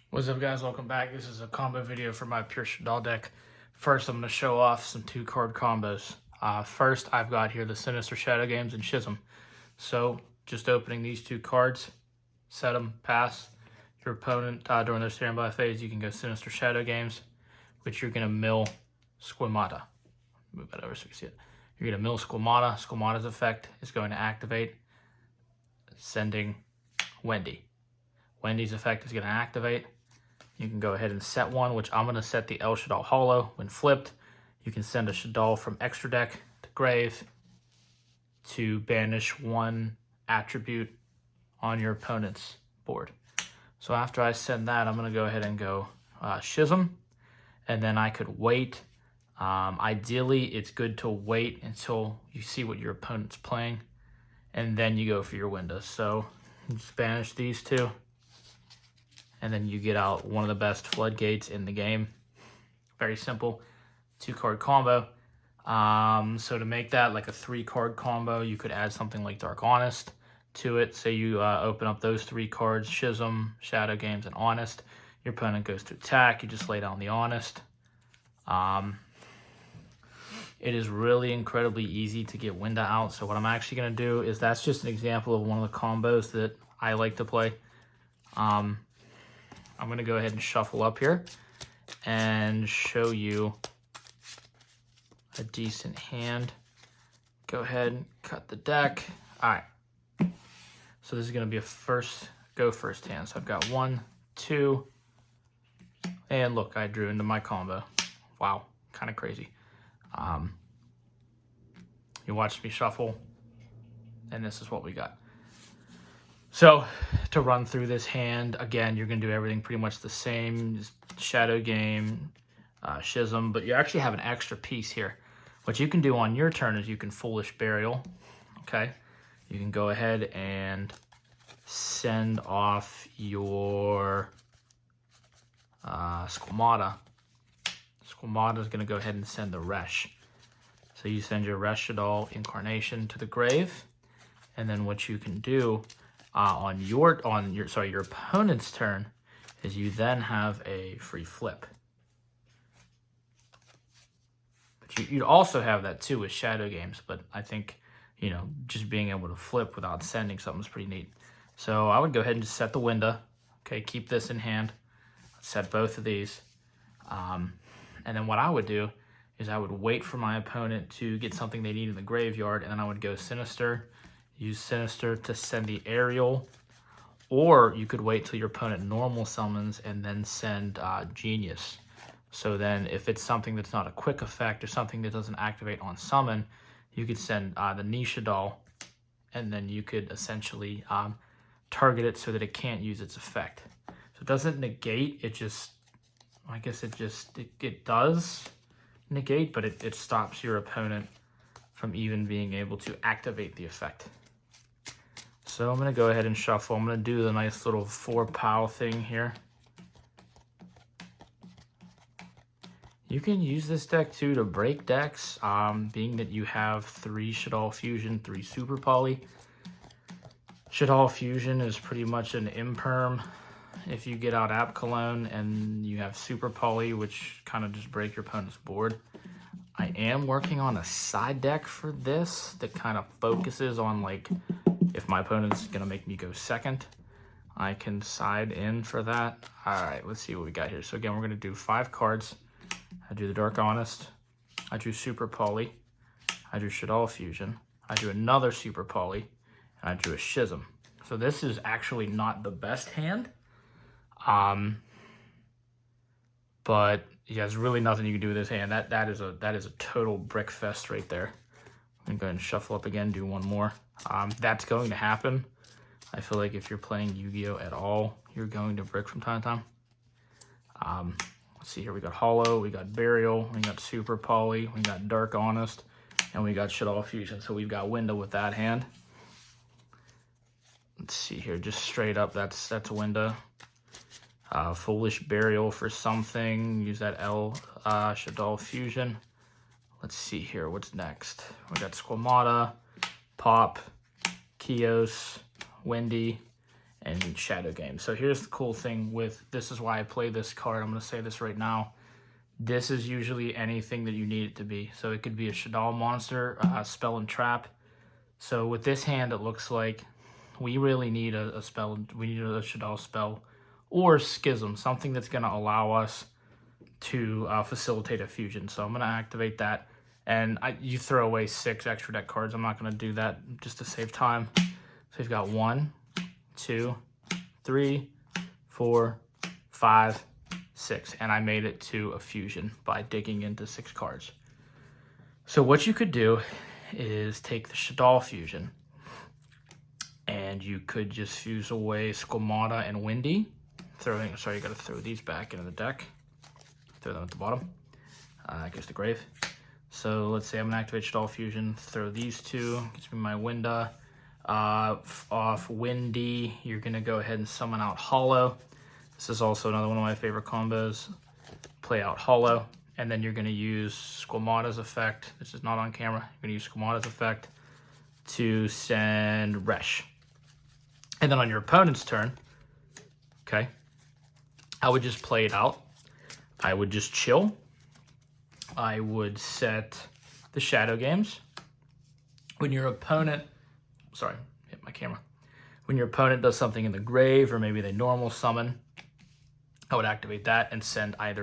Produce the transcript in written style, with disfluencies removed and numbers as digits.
What's up, guys? Welcome back. This is a combo video for my Pure Shaddoll deck. First, I'm going to show off some 2-card combos. First, I've got here the Sinister Shadow Games and Schism. So, just opening these 2 cards, set them, pass. Your opponent, during their standby phase, you can go Sinister Shadow Games, which you're going to mill Squamata. Move that over so you can see it. You're going to mill Squamata. Squamata's effect is going to activate, sending Wendy. Wendy's effect is going to activate. You can go ahead and set one, which I'm going to set the El Shaddoll Hollow. When flipped, you can send a Shaddoll from extra deck to grave to banish one attribute on your opponent's board. So after I send that, I'm going to go ahead and go Schism, and then I could wait. Ideally, it's good to wait until you see what your opponent's playing, and then you go for your Winda. So just banish these 2. And then you get out one of the best floodgates in the game. Very simple 2-card combo. So to make that like a 3-card combo, you could add something like Dark Honest to it. Say you open up those 3 cards, Schism, Shadow Games, and Honest. Your opponent goes to attack. You just lay down the Honest. It is really incredibly easy to get Winda out. So what I'm actually going to do is that's just an example of one of the combos that I like to play. I'm going to go ahead and shuffle up here and show you a decent hand. Go ahead and cut the deck. All right. So this is going to be a first hand. So I've got 1, 2, and look, I drew into my combo. Wow, kind of crazy. You watched me shuffle, and this is what we got. So, to run through this hand, again, you're going to do everything pretty much the same. Shadow Game, Schism, but you actually have an extra piece here. What you can do on your turn is you can Foolish Burial, okay? You can go ahead and send off your Squamata. Squamata is going to go ahead and send the Resh. So you send your Resh Shaddoll Incarnation to the grave, and then what you can do on your opponent's turn is you then have a free flip. But you'd also have that too with Shadow Games, but I think, you know, just being able to flip without sending something is pretty neat. So I would go ahead and just set the Winda. Okay, keep this in hand. Set both of these. And then what I would do is I would wait for my opponent to get something they need in the graveyard, and then I would go Sinister. Use Sinister to send the Aerial, or you could wait till your opponent normal summons and then send Genius. So then if it's something that's not a quick effect or something that doesn't activate on summon, you could send the Nisha Doll, and then you could essentially target it so that it can't use its effect. So it doesn't negate, it just, I guess it does negate, but it stops your opponent from even being able to activate the effect. So I'm going to go ahead and shuffle. I'm going to do the nice little 4-pow thing here. You can use this deck too to break decks, being that you have 3 Shaddoll Fusion, 3 Super Poly. Shaddoll Fusion is pretty much an imperm if you get out App Cologne, and you have Super Poly, which kind of just break your opponent's board. I am working on a side deck for this that kind of focuses on, like, if my opponent's going to make me go second, I can side in for that. All right, let's see what we got here. So again, we're going to do 5 cards. I drew the Dark Honest. I drew Super Poly. I drew Shaddoll Fusion. I drew another Super Poly. And I drew a Schism. So this is actually not the best hand. But yeah, there's really nothing you can do with this hand. That is a total brick fest right there. I'm going to go ahead and shuffle up again, do one more. That's going to happen. I feel like if you're playing Yu-Gi-Oh at all, you're going to brick from time to time. Let's see here. We got Hollow, we got Burial, we got Super Poly, we got Dark Honest, and we got Shaddoll Fusion. So we've got Winda with that hand. Let's see here. Just straight up, that's Winda. Foolish Burial for something. Use that Shaddoll Fusion. Let's see here. What's next? We got Squamata, Pop, Kios, Wendy, and Shadow Games. So here's the cool thing with, this is why I play this card. I'm going to say this right now. This is usually anything that you need it to be. So it could be a Shaddoll monster, spell and trap. So with this hand, it looks like we really need a spell. We need a Shaddoll spell or Schism, something that's going to allow us to facilitate a fusion. So I'm going to activate that. And you throw away 6 extra deck cards. I'm not going to do that just to save time. So we've got 1, 2, 3, 4, 5, 6. And I made it to a fusion by digging into 6 cards. So what you could do is take the Shaddoll fusion, and you could just fuse away Squamata and Windy. Sorry, you got to throw these back into the deck. Throw them at the bottom. Goes to grave. So let's say I'm gonna activate Shaddoll fusion. Throw these 2. Gives me my Winda. Off Windy, you're gonna go ahead and summon out Hollow. This is also another one of my favorite combos. Play out Hollow, and then you're gonna use Squamata's effect. This is not on camera. You're gonna use Squamata's effect to send Resh. And then on your opponent's turn, okay, I would just play it out. I would just chill. I would set the Shadow Games. When your opponent, sorry, hit my camera. When your opponent does something in the grave, or maybe they normal summon, I would activate that and send either